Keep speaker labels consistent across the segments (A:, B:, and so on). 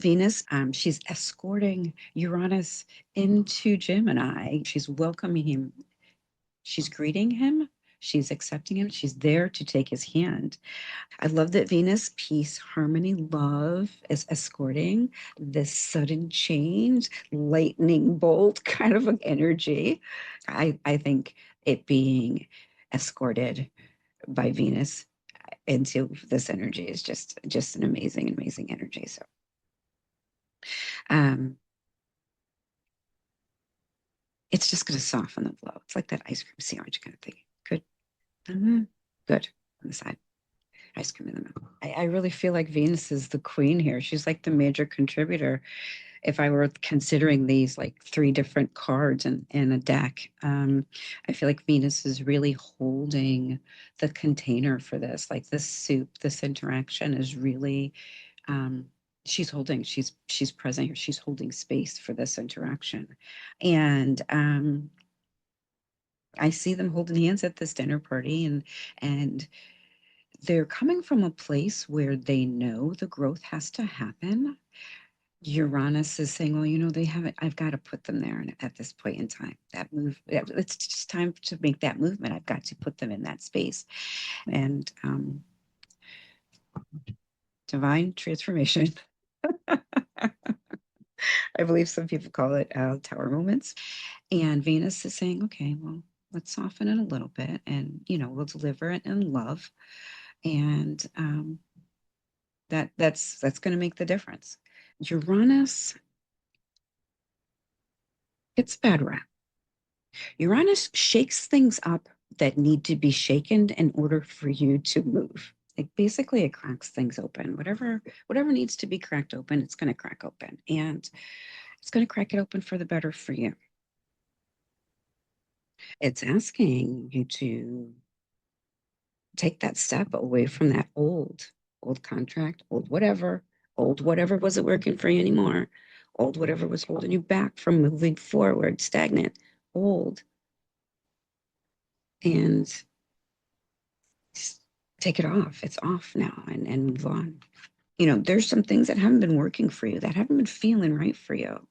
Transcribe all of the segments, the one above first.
A: Venus, she's escorting Uranus into Gemini. She's welcoming him. She's greeting him. She's accepting him. She's there to take his hand. I love that Venus, peace, harmony, love is escorting this sudden change, lightning bolt kind of an energy. I think it being escorted by Venus into this energy is just an amazing energy. So um it's just going to soften the blow. It's like that ice cream sandwich kind of thing. Good. Good on the side. Ice cream in the middle. I really feel like Venus is the queen here. She's like the major contributor. If I were considering these like three different cards in a deck, I feel like Venus is really holding the container for this. Like this soup, this interaction is really, she's present here. She's holding space for this interaction. And I see them holding hands at this dinner party, and they're coming from a place where they know the growth has to happen. Uranus is saying, well, they haven't, I've got to put them there at this point in time. That move, it's just time to make that movement. I've got to put them in that space. And divine transformation. I believe some people call it tower moments. And Venus is saying, okay, well, let's soften it a little bit, and we'll deliver it in love. And that's going to make the difference. Uranus, it's bad rap. Uranus shakes things up that need to be shaken in order for you to move. Like basically, it cracks things open. Whatever needs to be cracked open, it's going to crack open, and it's going to crack it open for the better for you. It's asking you to take that step away from that old contract, old whatever wasn't working for you anymore, old whatever was holding you back from moving forward, stagnant, old, and just take it off. It's off now, and move on. There's some things that haven't been working for you, that haven't been feeling right for you.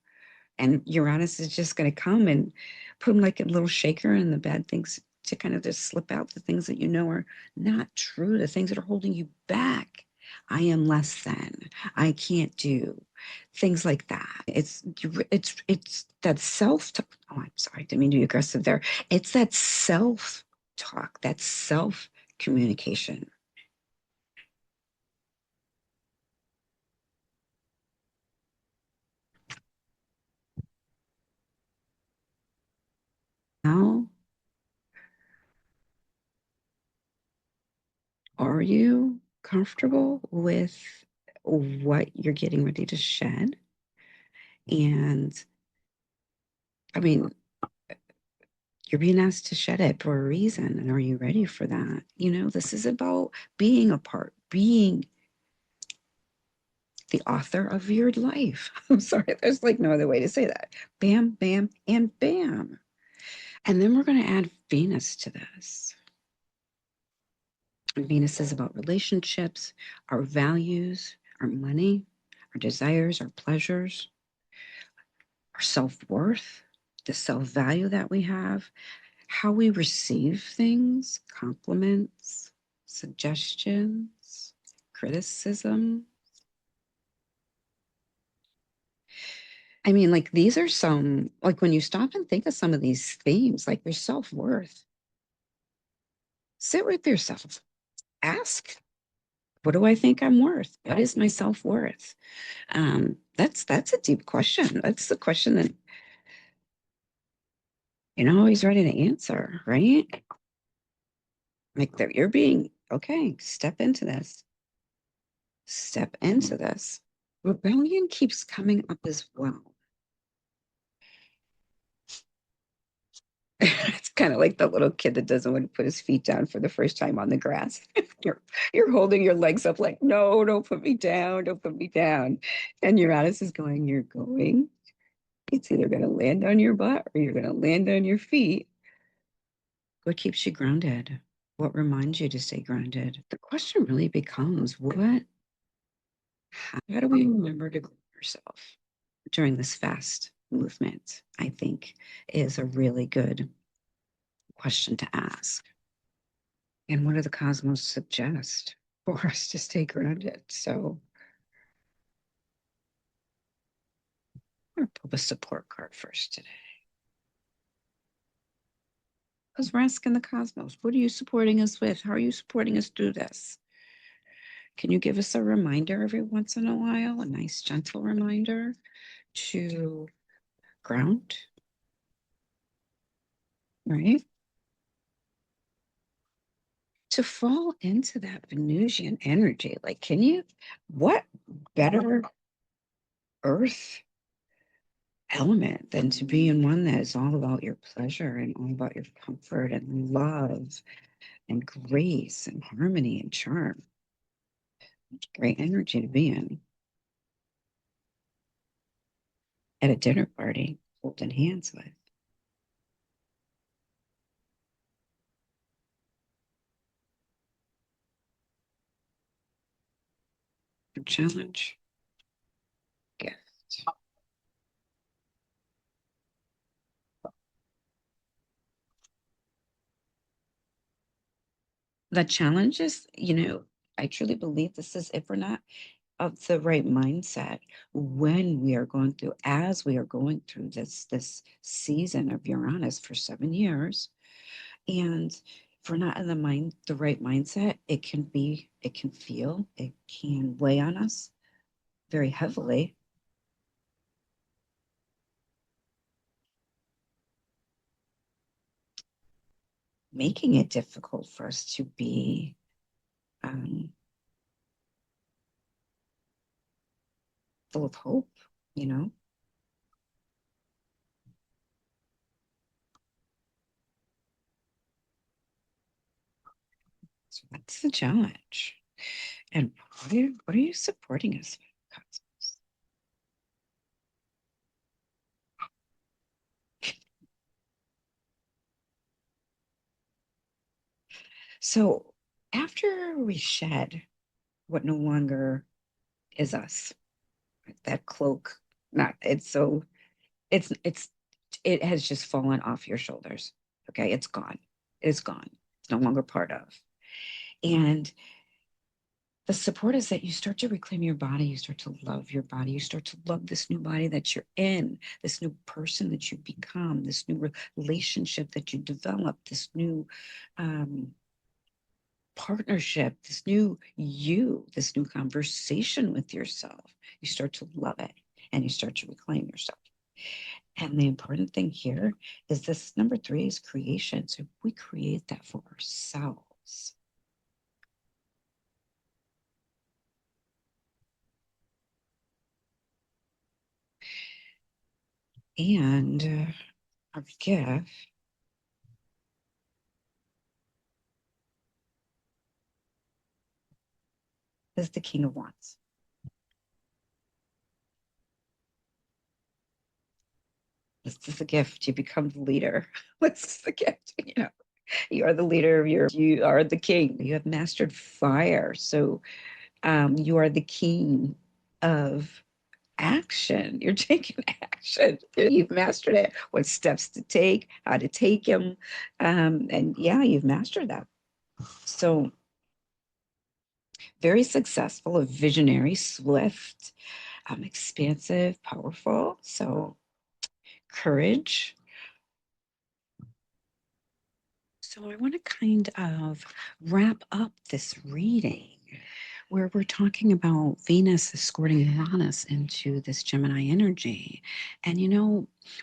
A: And Uranus is just going to come and put them like a little shaker in the bad things to kind of just slip out, the things that are not true, the things that are holding you back. I am less than. I can't do things like that. It's that self. Oh, I'm sorry, didn't mean to be aggressive there. It's that self talk, that self communication. How are you comfortable with what you're getting ready to shed? And I mean, you're being asked to shed it for a reason. And are you ready for that? This is about being a part, being the author of your life. I'm sorry, there's like no other way to say that. Bam, bam, and bam. And then we're going to add Venus to this. And Venus is about relationships, our values, our money, our desires, our pleasures, our self-worth, the self-value that we have, how we receive things, compliments, suggestions, criticism. I mean, like these are some, like when you stop and think of some of these themes, like your self-worth, sit with yourself, ask, what do I think I'm worth? What is my self-worth? That's a deep question. That's the question that you're not always ready to answer, right? Like that you're being, okay, step into this. Step into this. Rebellion keeps coming up as well. It's kind of like the little kid that doesn't want to put his feet down for the first time on the grass. You're holding your legs up like, no, don't put me down, don't put me down. And Uranus is going, you're going. It's either going to land on your butt or you're going to land on your feet. What keeps you grounded? What reminds you to stay grounded? The question really becomes, how do we remember to ground yourself during this fast movement, I think, is a really good question to ask. And what do the cosmos suggest for us to stay grounded? So I'm going to pull the support card first today. Because we're asking the cosmos, what are you supporting us with? How are you supporting us through this? Can you give us a reminder every once in a while, a nice, gentle reminder to ground, right? To fall into that Venusian energy. Like, what better earth element than to be in one that is all about your pleasure and all about your comfort and love and grace and harmony and charm? Great energy to be in at a dinner party, holding hands with. A challenge, gift. The challenge is, I truly believe this is, if we're not of the right mindset, when we are going through, as we are going through this season of Uranus for 7 years, and if we're not in the right mindset, it can feel, it can weigh on us very heavily. Making it difficult for us to be um, full of hope, you know? So that's the challenge. And what are you supporting us with? So after we shed what no longer is us, that cloak, not it's so it has just fallen off your shoulders. Okay, it's gone. It's gone. It's no longer part of. And the support is that you start to reclaim your body, you start to love your body, you start to love this new body that you're in, this new person that you become, this new relationship that you develop, this new partnership, this new you, this new conversation with yourself. You start to love it and you start to reclaim yourself. And the important thing here is this number 3 is creation. So we create that for ourselves. And our gift is the King of Wands. This is a gift. You become the leader. What's the gift? You are the leader of you are the king. You have mastered fire. So you are the king of action. You're taking action. You've mastered it. What steps to take, how to take them. And yeah, you've mastered that. So very successful, a visionary, swift, expansive, powerful. So courage. So I want to kind of wrap up this reading where we're talking about Venus escorting Uranus into this Gemini energy. And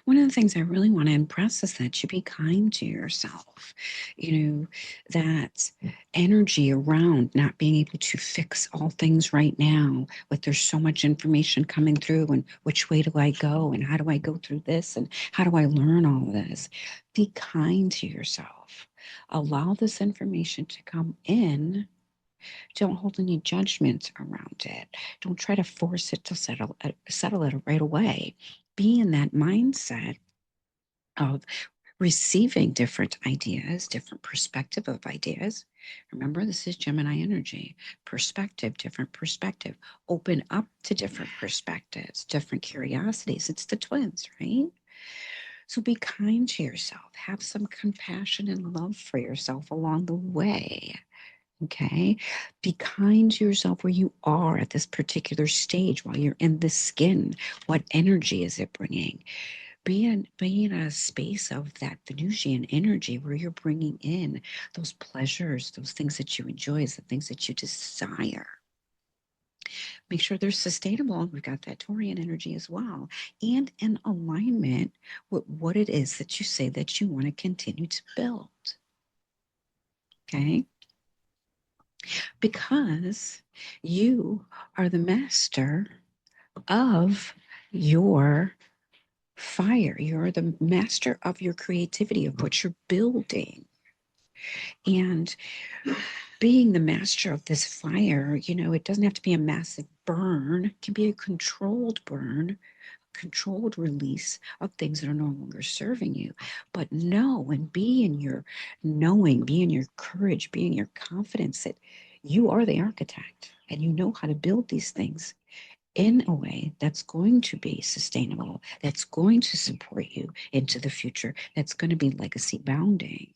A: one of the things I really want to impress is that you be kind to yourself. That energy around not being able to fix all things right now, but there's so much information coming through, and which way do I go, and how do I go through this, and how do I learn all this? Be kind to yourself. Allow this information to come in. Don't hold any judgment around it. Don't try to force it to settle it right away. Be in that mindset of receiving different ideas, different perspective of ideas. Remember, this is Gemini energy. Perspective, different perspective. Open up to different perspectives, different curiosities. It's the twins, right? So be kind to yourself. Have some compassion and love for yourself along the way. Okay. Be kind to yourself where you are at this particular stage while you're in the skin. What energy is it bringing? Be in a space of that Venusian energy where you're bringing in those pleasures, those things that you enjoy, the things that you desire. Make sure they're sustainable. We've got that Taurian energy as well, and in alignment with what it is that you say that you want to continue to build. Okay? Because you are the master of your fire. You're the master of your creativity, of what you're building. And being the master of this fire, it doesn't have to be a massive burn. It can be a controlled burn, controlled release of things that are no longer serving you. But know and be in your knowing, be in your courage, be in your confidence that you are the architect and you know how to build these things in a way that's going to be sustainable, that's going to support you into the future, that's going to be legacy bounding.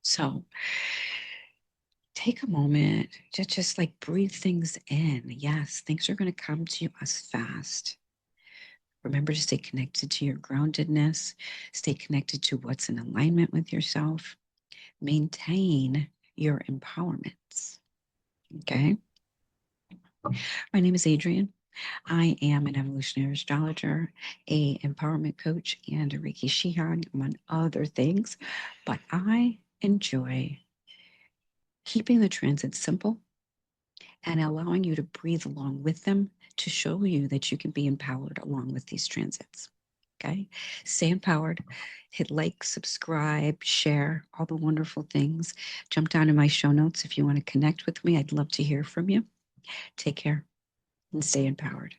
A: So take a moment to just like breathe things in. Yes, things are going to come to us fast. Remember to stay connected to your groundedness, stay connected to what's in alignment with yourself, maintain your empowerments. Okay. My name is Adrienne. I am an evolutionary astrologer, a empowerment coach, and a Reiki Shihan, among other things. But I enjoy keeping the transits simple and allowing you to breathe along with them to show you that you can be empowered along with these transits. Okay? Stay empowered. Hit like, subscribe, share, all the wonderful things. Jump down in my show notes if you want to connect with me. I'd love to hear from you. Take care and stay empowered.